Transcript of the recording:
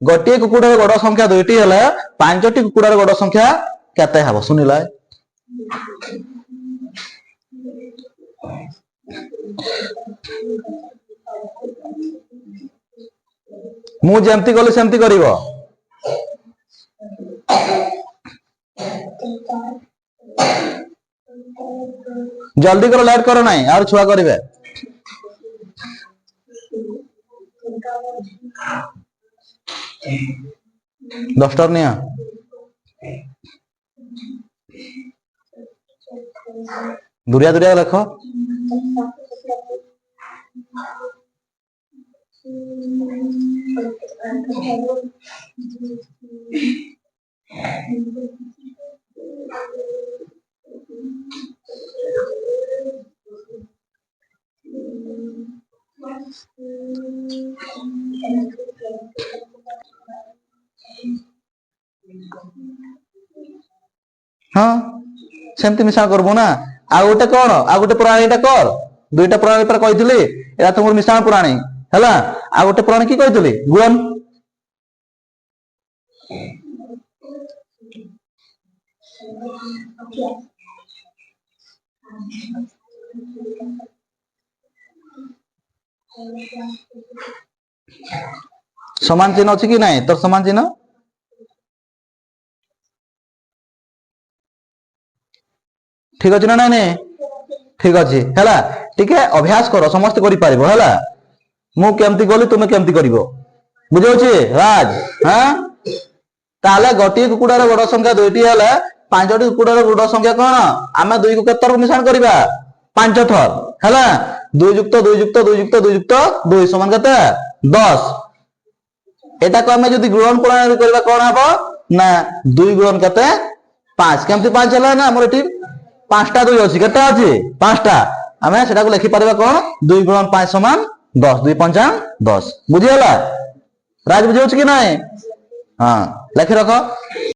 गोटे कुकुड़ार गड़ संख्या 2टी हेले 5टी कुकुड़ार गड़ संख्या केते हबो सुनिला मु जेमती गली सेमती करिवो जल्दी करो लेट करो नहीं और छुआ करिवे डस्टर निया दुरिया दुरिया देखो हाँ सेमती मिसा करबो ना आ गोटे कोन आ गोटे पुराणीटा कर दुईटा पुराणी पर कहितली एरा तुमर मिसा पुराणी हला आ गोटे पुराणी की कहितली गुण समान चिन्ह अछि कि नहीं तोर समान चिन्ह ठीक अछि ना नहीं ठीक अछि हला ठीक है अभ्यास करो समस्त करि पारिबो हला मु केमती गली तुमे केमती करिवो बुझौ छी राज हां ताले गोटी कुकुडार गड़ संख्या 2टी हेले 5टी कुकुडार गड़ संख्या कोन आमे 2 को केतर मिश्रण करिबा 5 थर हला 2 युक्त 2 युक्त 2 युक्त 2 युक्त 2 समान कते 10 एटा को आमे जदी गुणन प्रणाली करबा कोन हबो ना 2 गुणन कते 5 केमती 5 हला ना हमर एठी 5टा 2 अछि केटा अछि 5टा आमे सेटा को लिखि परबा कोन 2 गुणन 5 समान 10 2 5 10 बुझियला राज बुझौ छी कि नहीं हां लिखि रखो